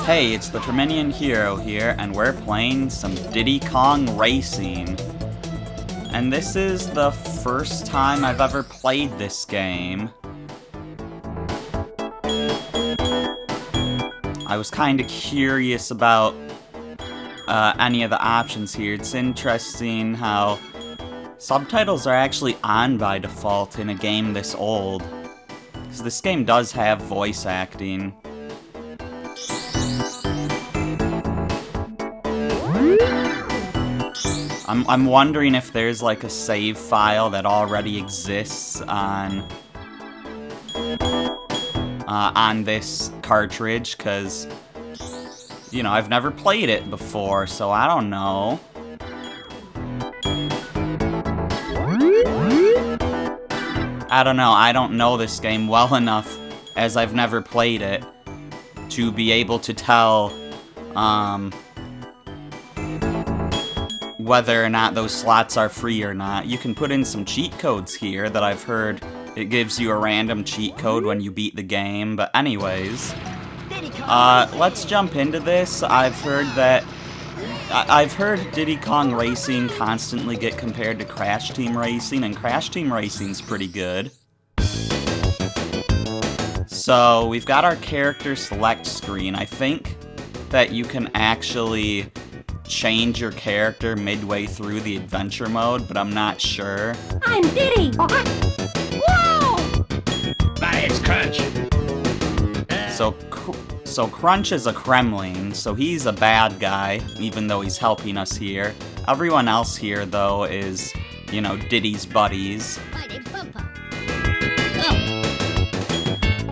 Hey, it's the Terminian Hero here, and we're playing some Diddy Kong Racing. And this is the first time I've ever played this game. I was kind of curious about any of the options here. It's interesting how subtitles are actually on by default in a game this old. Because this game does have voice acting. I'm wondering if there's like a save file that already exists on this cartridge, because, you know, I've never played it before, so I don't know. I don't know this game well enough, as I've never played it, to be able to tell, whether or not those slots are free or not. You can put in some cheat codes here that I've heard it gives you a random cheat code when you beat the game, but anyways, let's jump into this. I've heard Diddy Kong Racing constantly get compared to Crash Team Racing, and Crash Team Racing's pretty good. So, we've got our character select screen. I think that you can actually change your character midway through the adventure mode, but I'm not sure. I'm Diddy! Whoa! It's Crunch! So Crunch is a Kremling, so he's a bad guy, even though he's helping us here. Everyone else here, though, is, you know, Diddy's buddies.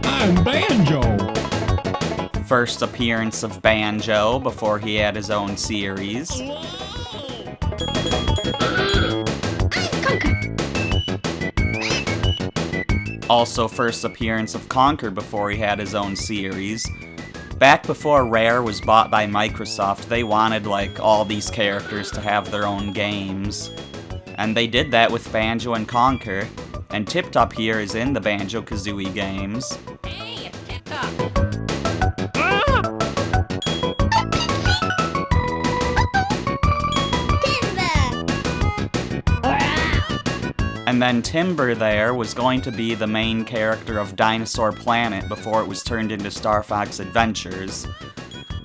I'm Banjo! First appearance of Banjo before he had his own series. Also first appearance of Conker before he had his own series. Back before Rare was bought by Microsoft, they wanted like all these characters to have their own games. And they did that with Banjo and Conker. And Tip Top here is in the Banjo-Kazooie games. Hey, it's Tip Top. And then Timber there was going to be the main character of Dinosaur Planet before it was turned into Star Fox Adventures.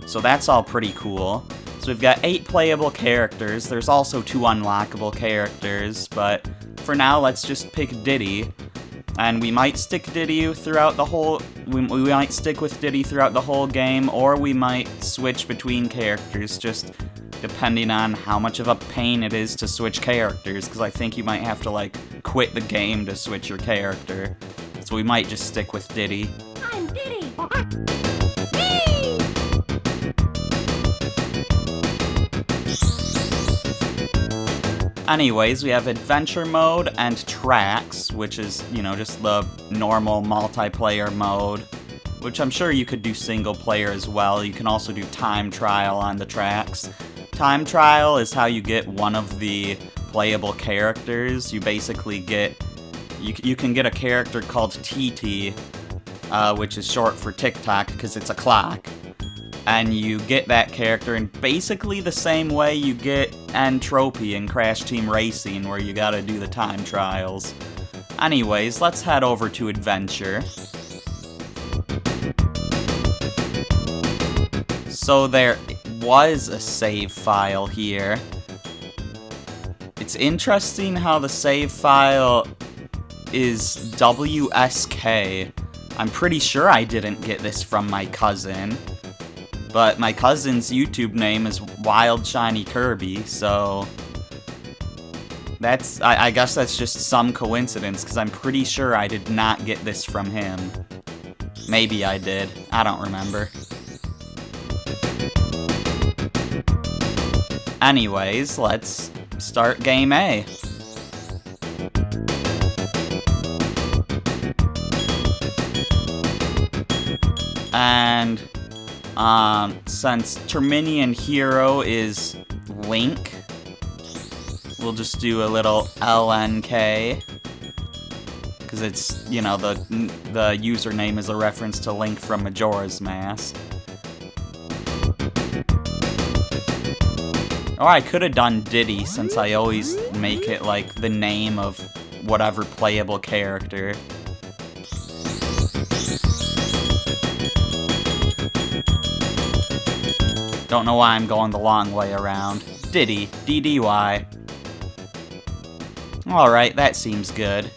So that's all pretty cool. So we've got 8 playable characters. There's also 2 unlockable characters, but for now let's just pick Diddy. And we might stick Diddy throughout the whole... We might stick with Diddy throughout the whole game, or we might switch between characters, just depending on how much of a pain it is to switch characters, because I think you might have to, like, quit the game to switch your character. So we might just stick with Diddy. I'm Diddy! Anyways, we have Adventure Mode and Tracks, which is, you know, just the normal multiplayer mode. which I'm sure you could do single player as well. You can also do time trial on the tracks. Time trial is how you get one of the playable characters. You basically get, you can get a character called TT, which is short for TikTok because it's a clock. And you get that character in basically the same way you get Entropy in Crash Team Racing, where you gotta do the time trials. Anyways, let's head over to Adventure. So there was a save file here. It's interesting how the save file is WSK. I'm pretty sure I didn't get this from my cousin. But my cousin's YouTube name is Wild Shiny Kirby, so that's, I guess that's just some coincidence, because I'm pretty sure I did not get this from him. Maybe I did. I don't remember. Anyways, let's start Game A. And since Terminian Hero is Link, we'll just do a little LNK, because it's, you know, the username is a reference to Link from Majora's Mask. Or I could have done Diddy, since I always make it like the name of whatever playable character. Don't know why I'm going the long way around. Diddy, DDY. Alright, that seems good.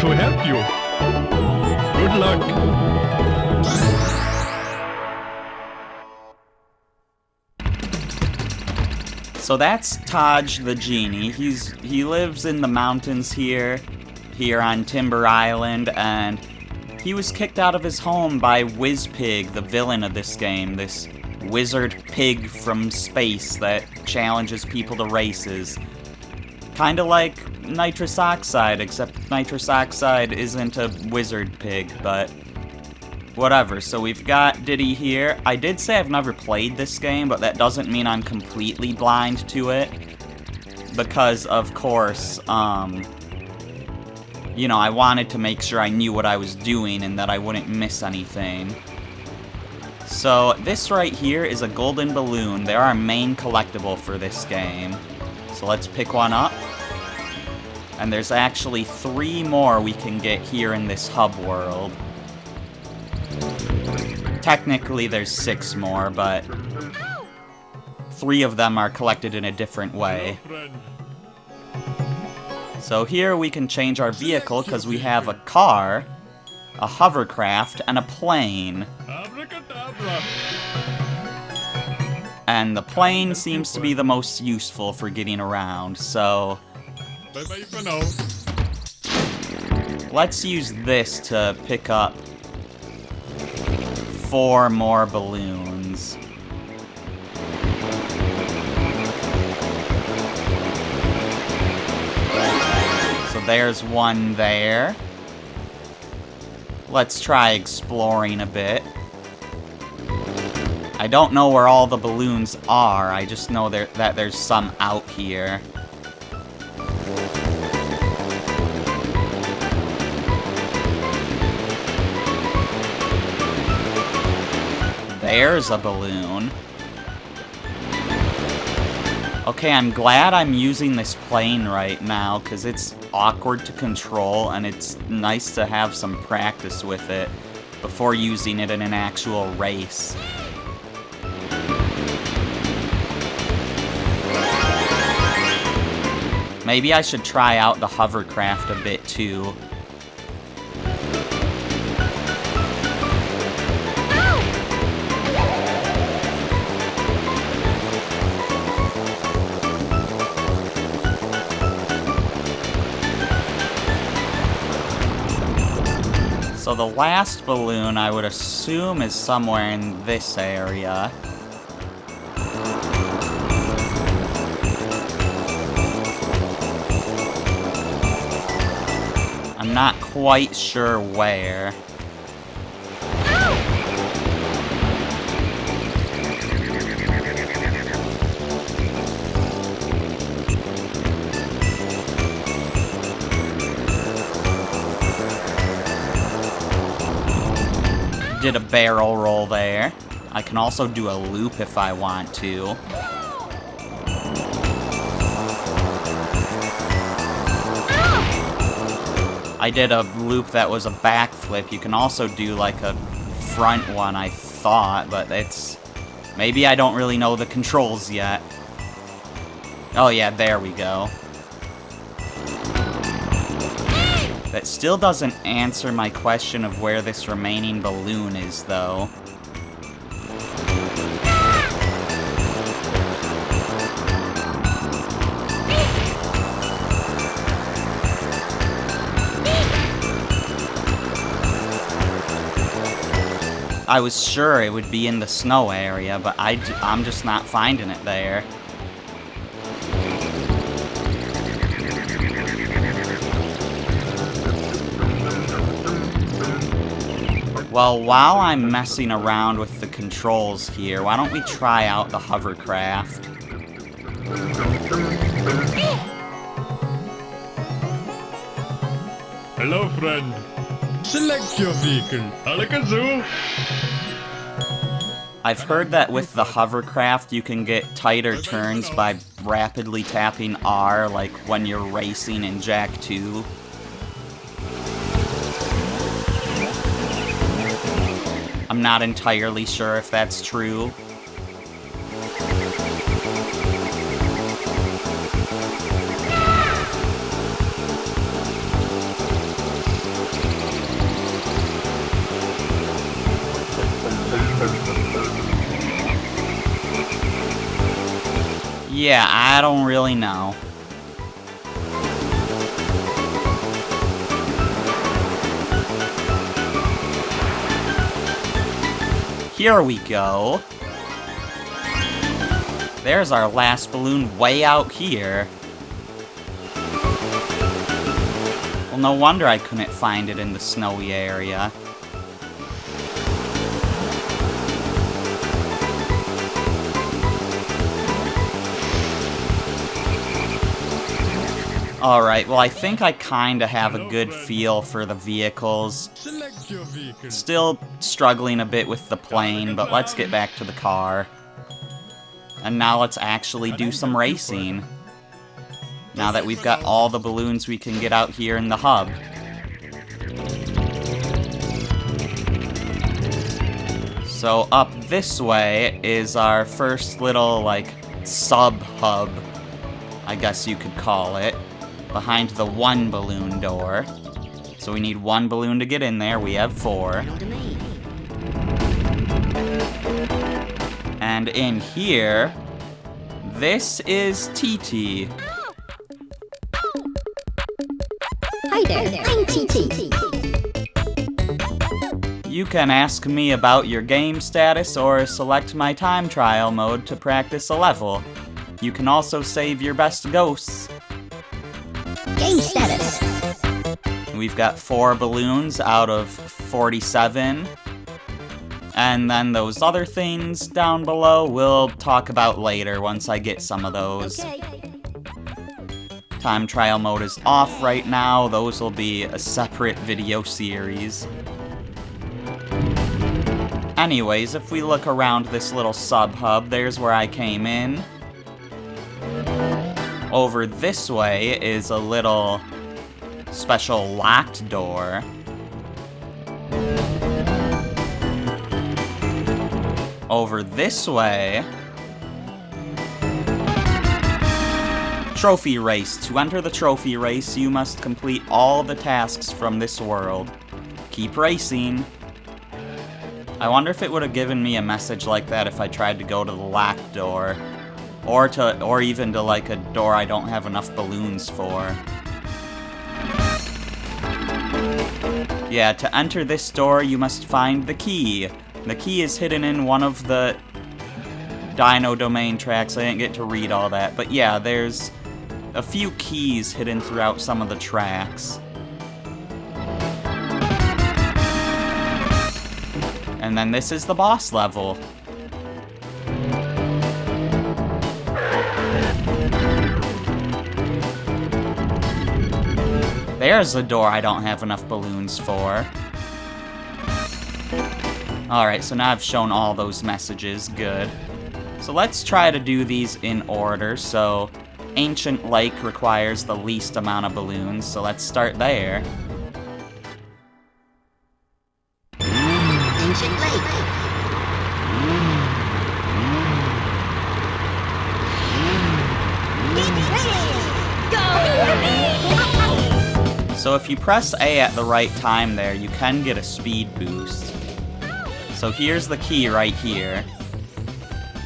To help you. Good luck. So that's Taj the Genie. He lives in the mountains here on Timber Island, and he was kicked out of his home by Wizpig, the villain of this game, this wizard pig from space that challenges people to races. Kinda like Nitrous Oxide, except Nitrous Oxide isn't a wizard pig, but whatever. So we've got Diddy here. I did say I've never played this game, but that doesn't mean I'm completely blind to it, because of course, you know, I wanted to make sure I knew what I was doing and that I wouldn't miss anything. So this right here is a golden balloon. They're our main collectible for this game. So let's pick one up. And there's actually 3 more we can get here in this hub world. Technically there's 6 more, but 3 of them are collected in a different way. So here we can change our vehicle because we have a car, a hovercraft, and a plane. And the plane seems to be the most useful for getting around, so Bye-bye for now. let's use this to pick up 4 more balloons. So there's one there. Let's try exploring a bit. I don't know where all the balloons are, I just know that there's some out here. There's a balloon. Okay, I'm glad I'm using this plane right now, because it's awkward to control, and it's nice to have some practice with it before using it in an actual race. Maybe I should try out the hovercraft a bit too. So the last balloon, I would assume, is somewhere in this area. I'm not quite sure where. Did a barrel roll there. I can also do a loop if I want to. I did a loop that was a backflip. You can also do like a front one, I thought, but it's... Maybe I don't really know the controls yet. Oh yeah, there we go. That still doesn't answer my question of where this remaining balloon is, though. I was sure it would be in the snow area, but I'm just not finding it there. Well, while I'm messing around with the controls here, why don't we try out the hovercraft? Hello, friend. Select your vehicle. Alakazoo. I've heard that with the hovercraft you can get tighter turns by rapidly tapping R, like when you're racing in Jak 2. I'm not entirely sure if that's true. Yeah, I don't really know. Here we go. There's our last balloon way out here. Well, no wonder I couldn't find it in the snowy area. Alright, well I think I kinda have a good feel for the vehicles. Still struggling a bit with the plane, but let's get back to the car. And now let's actually do some racing. Now that we've got all the balloons we can get out here in the hub. So up this way is our first little, like, sub-hub, I guess you could call it, behind the one balloon door. So we need one balloon to get in there. We have 4. And in here, this is TT. Hi there, I'm TT. You can ask me about your game status or select my time trial mode to practice a level. You can also save your best ghosts. Game status. We've got 4 balloons out of 47. And then those other things down below we'll talk about later once I get some of those. Okay. Time trial mode is off right now. Those will be a separate video series. Anyways, if we look around this little sub-hub, there's where I came in. over this way is a little special locked door. Over this way... Trophy race. To enter the trophy race, you must complete all the tasks from this world. Keep racing. I wonder if it would have given me a message like that if I tried to go to the locked door. Or even to like a door I don't have enough balloons for. Yeah, to enter this door, you must find the key. The key is hidden in one of the Dino Domain tracks. I didn't get to read all that. But yeah, there's a few keys hidden throughout some of the tracks. And then this is the boss level. There's a door I don't have enough balloons for. Alright, so now I've shown all those messages. Good. So let's try to do these in order. So, Ancient Lake requires the least amount of balloons, so let's start there. Ancient Lake. So if you press A at the right time there, you can get a speed boost. So here's the key right here.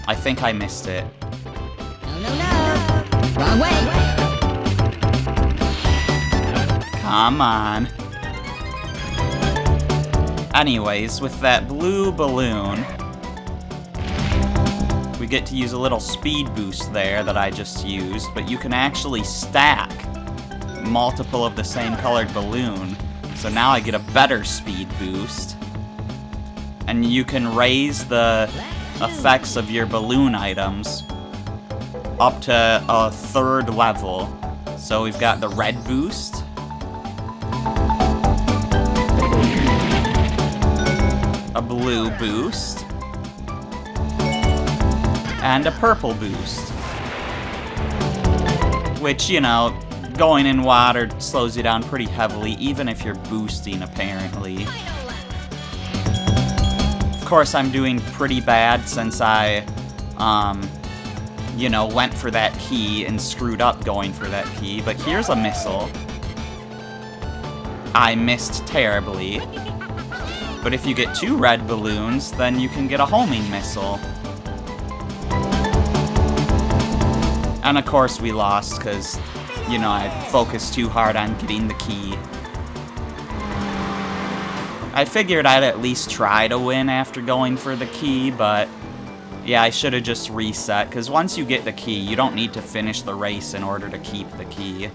I think I missed it. No. Wrong way. Come on. Anyways, with that blue balloon, we get to use a little speed boost there that I just used, but you can actually stack multiple of the same colored balloon. So now I get a better speed boost. And you can raise the effects of your balloon items up to a 3rd level. So we've got the red boost, a blue boost, and a purple boost. Which, you know, going in water slows you down pretty heavily, even if you're boosting, apparently. Of course, I'm doing pretty bad since I, you know, went for that key and screwed up going for that key. But here's a missile. I missed terribly. But if you get 2 red balloons, then you can get a homing missile. And of course we lost, because, you know, I focused too hard on getting the key. I figured I'd at least try to win after going for the key, but yeah, I should have just reset, because once you get the key, you don't need to finish the race in order to keep the key.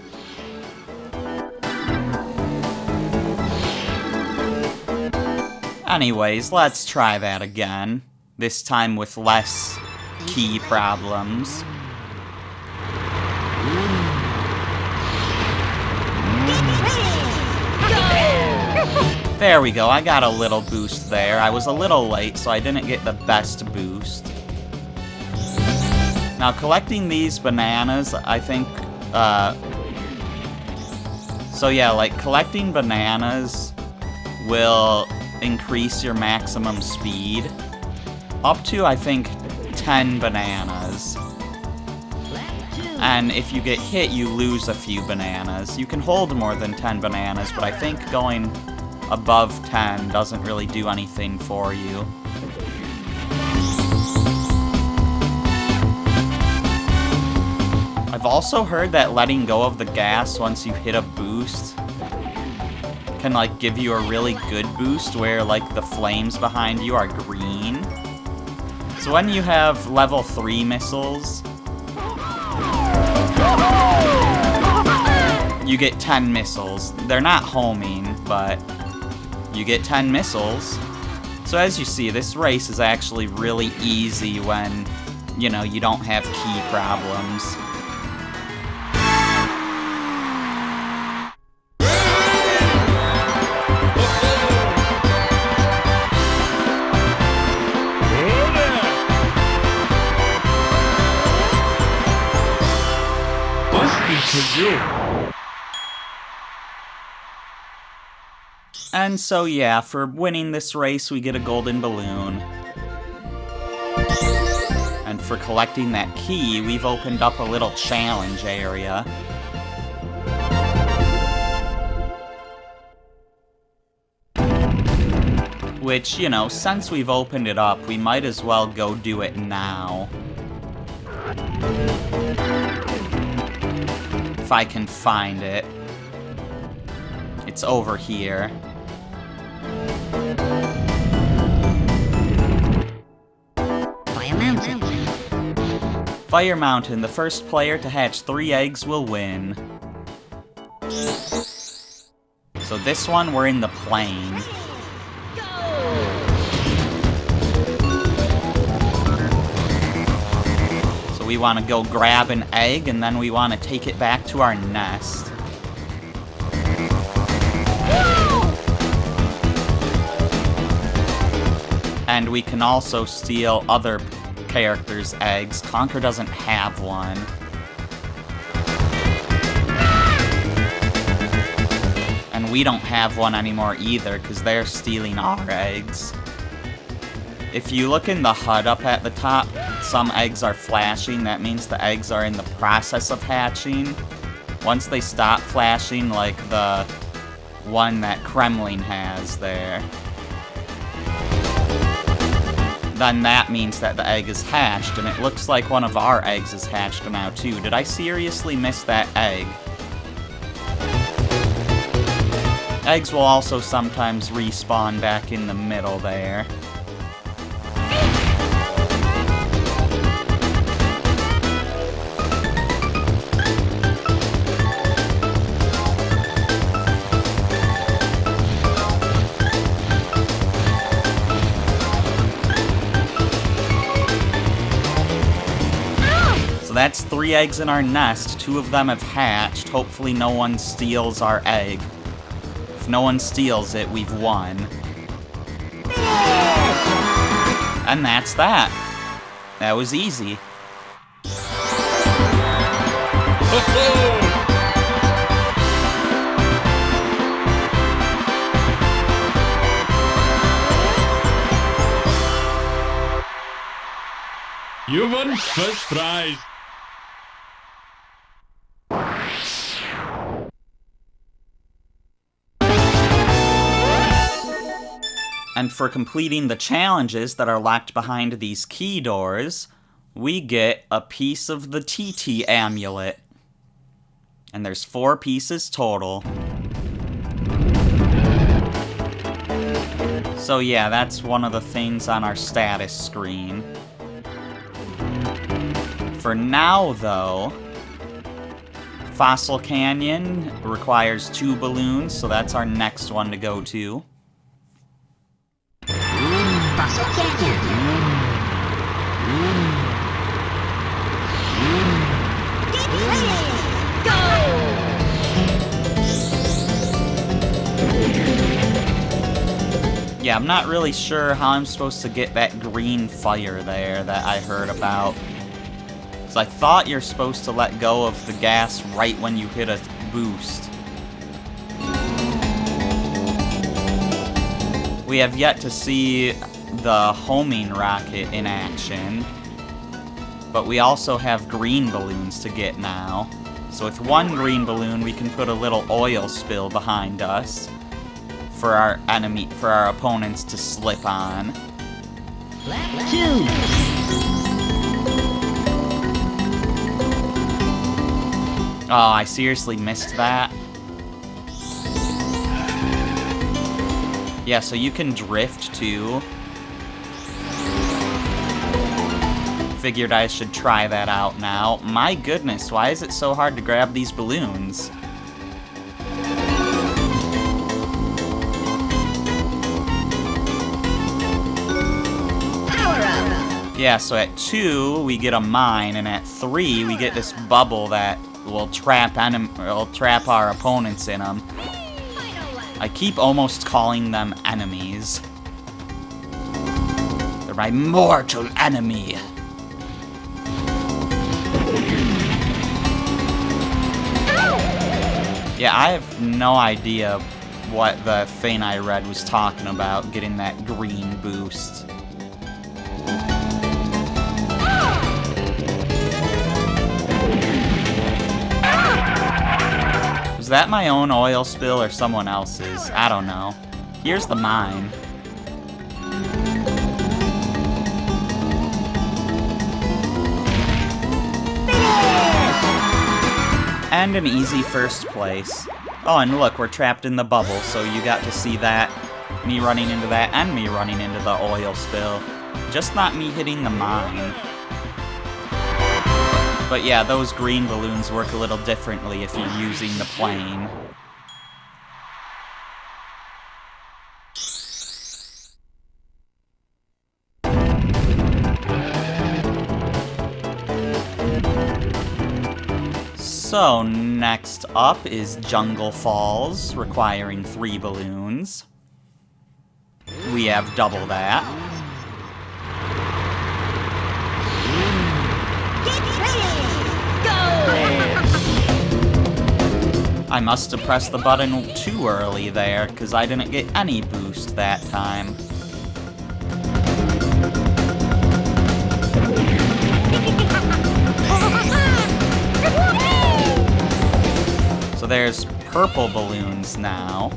Anyways, let's try that again. This time with less key problems. There we go, I got a little boost there. I was a little late, so I didn't get the best boost. Now, collecting these bananas, I think, so yeah, like, collecting bananas will increase your maximum speed up to, I think, 10 bananas. And if you get hit, you lose a few bananas. You can hold more than 10 bananas, but I think going above 10 doesn't really do anything for you. I've also heard that letting go of the gas once you hit a boost can, like, give you a really good boost where, like, the flames behind you are green. So when you have level 3 missiles, you get 10 missiles. They're not homing, but you get 10 missiles. So as you see, this race is actually really easy when, you know, you don't have key problems. to you. And so yeah, for winning this race we get a golden balloon. And for collecting that key, we've opened up a little challenge area. Which, you know, since we've opened it up, we might as well go do it now. If I can find it. It's over here. Fire Mountain. Fire Mountain, the first player to hatch 3 eggs will win. So this one, we're in the plane. So we want to go grab an egg, and then we want to take it back to our nest. And we can also steal other characters' eggs. Conker doesn't have one. And we don't have one anymore either, because they're stealing our eggs. If you look in the HUD up at the top, some eggs are flashing. That means the eggs are in the process of hatching. Once they stop flashing, like the one that Kremlin has there, then that means that the egg is hatched, and it looks like one of our eggs is hatched now too. Did I seriously miss that egg? Eggs will also sometimes respawn back in the middle there. That's 3 eggs in our nest. 2 of them have hatched. Hopefully no one steals our egg. If no one steals it, we've won. And that's that. That was easy. You won first prize. And for completing the challenges that are locked behind these key doors, we get a piece of the TT amulet. And there's 4 pieces total. So yeah, that's one of the things on our status screen. For now, though, Fossil Canyon requires 2 balloons, so that's our next one to go to. Fossil Canyon. Get ready! Go! Yeah, I'm not really sure how I'm supposed to get that green fire there that I heard about. Because I thought you're supposed to let go of the gas right when you hit a boost. We have yet to see the homing rocket in action, but we also have green balloons to get now. So with 1 green balloon, we can put a little oil spill behind us for our opponents to slip on. Lap 2. Oh, I seriously missed that. Yeah, so you can drift too. Figured I should try that out now. My goodness, why is it so hard to grab these balloons? Power up. Yeah, so at 2 we get a mine, and at 3 we get this bubble that will trap our opponents in them. I keep almost calling them enemies. They're my mortal enemy. Yeah, I have no idea what the thing I read was talking about, getting that green boost. Was that my own oil spill or someone else's? I don't know. Here's the mine. And an easy first place. Oh, and look, we're trapped in the bubble, so you got to see that. Me running into that, and me running into the oil spill. Just not me hitting the mine. But yeah, those green balloons work a little differently if you're using the plane. So, next up is Jungle Falls, requiring 3 balloons. We have double that. I must have pressed the button too early there, because I didn't get any boost that time. So there's purple balloons now.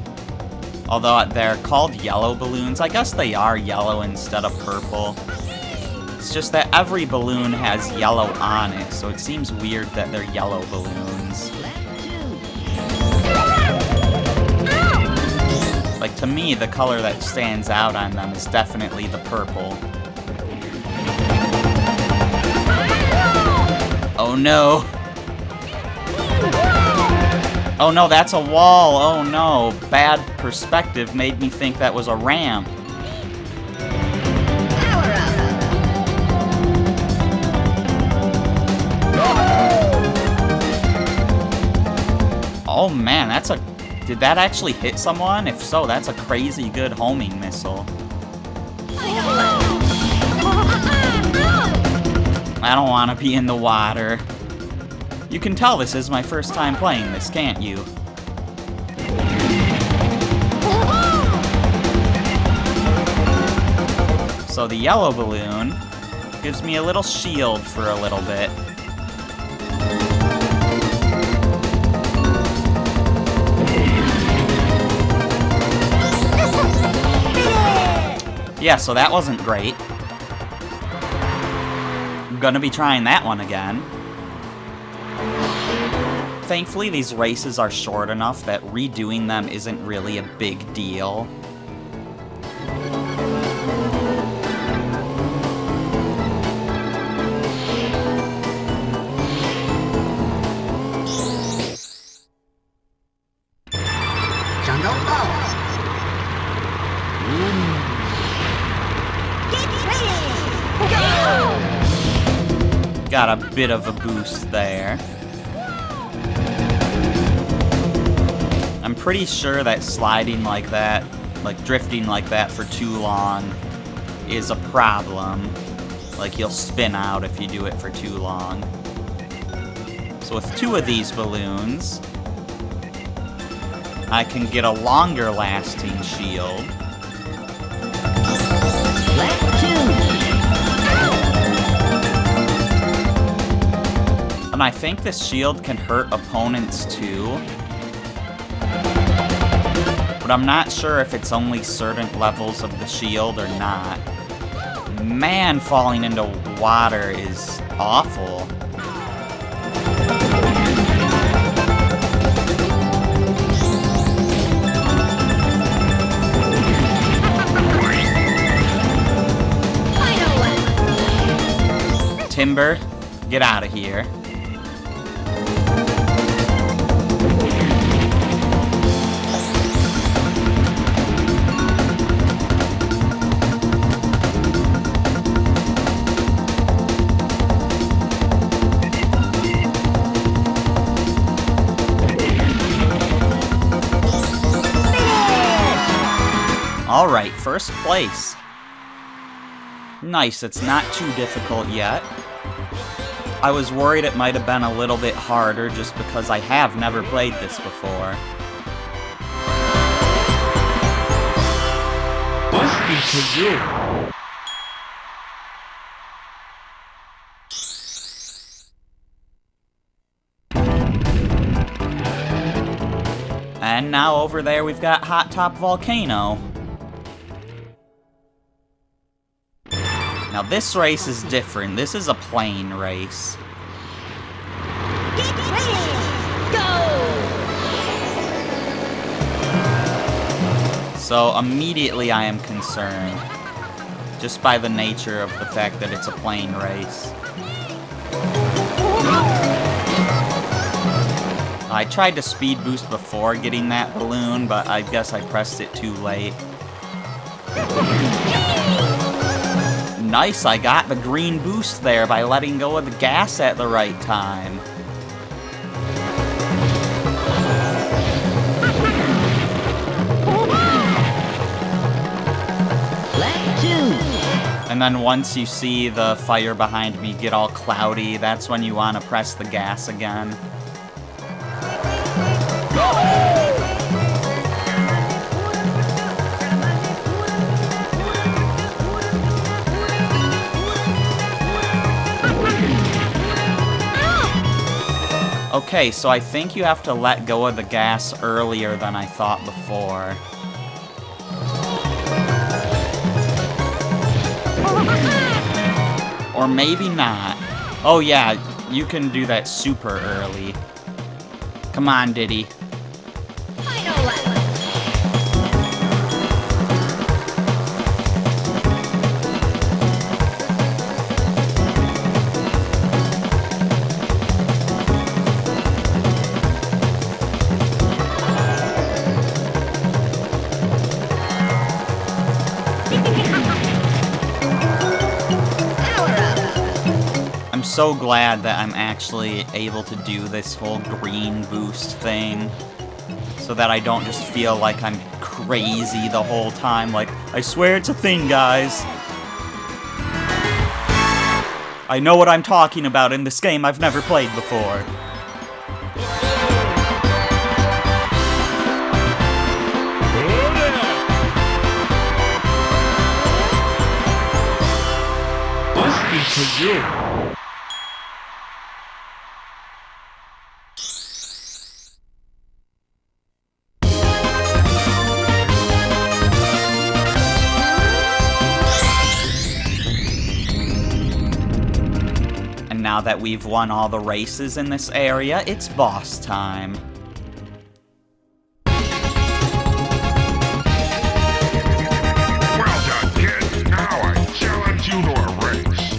Although they're called yellow balloons. I guess they are yellow instead of purple. It's just that every balloon has yellow on it, so it seems weird that they're yellow balloons. Like, to me, the color that stands out on them is definitely the purple. Oh no! Oh no, that's a wall! Oh no! Bad perspective made me think that was a ramp. Oh man, that's a... Did that actually hit someone? If so, that's a crazy good homing missile. I don't want to be in the water. You can tell this is my first time playing this, can't you? So the yellow balloon gives me a little shield for a little bit. Yeah, so that wasn't great. I'm gonna be trying that one again. Thankfully, these races are short enough that redoing them isn't really a big deal. Jungle Falls. Get ready. Go! Got a bit of a boost there. I'm pretty sure that sliding like that, like drifting like that for too long is a problem. Like you'll spin out if you do it for too long. So with 2 of these balloons, I can get a longer lasting shield. And I think this shield can hurt opponents too. But I'm not sure if it's only certain levels of the shield or not. Man, falling into water is awful. Timber, get out of here. Alright, first place. Nice, it's not too difficult yet. I was worried it might have been a little bit harder just because I have never played this before. Must be for you. And now over there we've got Hot Top Volcano. Now this race is different. This is a plane race. Get ready! Go! So immediately I am concerned. Just by the nature of the fact that it's a plane race. I tried to speed boost before getting that balloon, but I guess I pressed it too late. Nice, I got the green boost there by letting go of the gas at the right time. Lap 2. And then once you see the fire behind me get all cloudy, that's when you want to press the gas again. Okay, so I think you have to let go of the gas earlier than I thought before. Or maybe not. Oh yeah, you can do that super early. Come on, Diddy. Final lap! I'm so glad that I'm actually able to do this whole green boost thing so that I don't just feel like I'm crazy the whole time. Like, I swear it's a thing, guys. I know what I'm talking about in this game I've never played before. Must be for you. And now that we've won all the races in this area, it's boss time. Well done, kid. Now I challenge you to a race.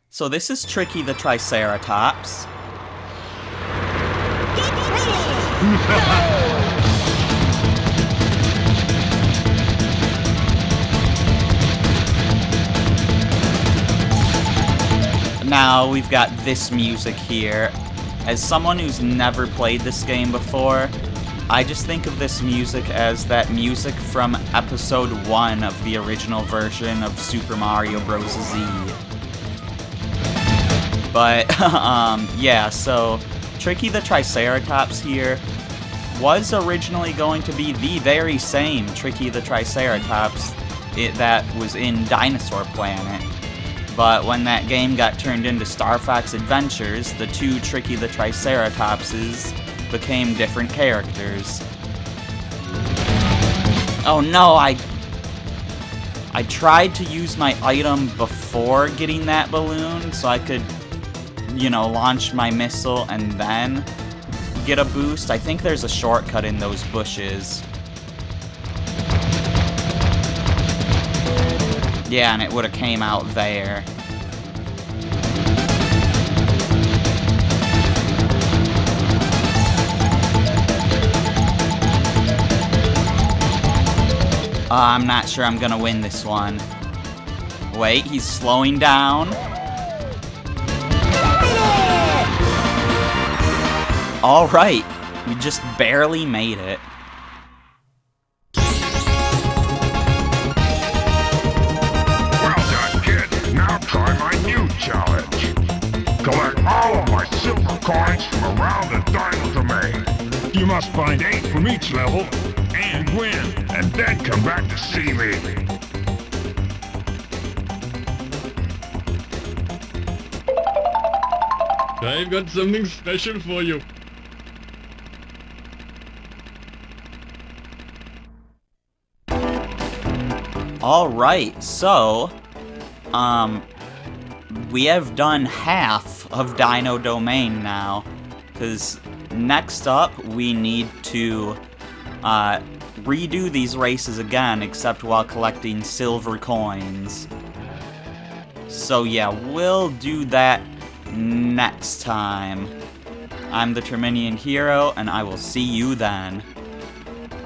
So this is Tricky the Triceratops. Get ready! Go! Now we've got this music here. As someone who's never played this game before, I just think of this music as that music from episode 1 of the original version of Super Mario Bros. Z. But, yeah, so Tricky the Triceratops here was originally going to be the very same Tricky the Triceratops that was in Dinosaur Planet. But when that game got turned into Star Fox Adventures, the two Tricky the Triceratopses became different characters. Oh no, I tried to use my item before getting that balloon so I could, you know, launch my missile and then get a boost. I think there's a shortcut in those bushes. Yeah, and it would have came out there. I'm not sure I'm gonna win this one. Wait, he's slowing down. Alright, we just barely made it. coins from around the Dino Domain. You must find 8 from each level and win, and then come back to see me. I've got something special for you. Alright, so, we have done half of Dino Domain now, because next up we need to, redo these races again, except while collecting silver coins. So yeah, we'll do that next time. I'm the Terminian Hero, and I will see you then.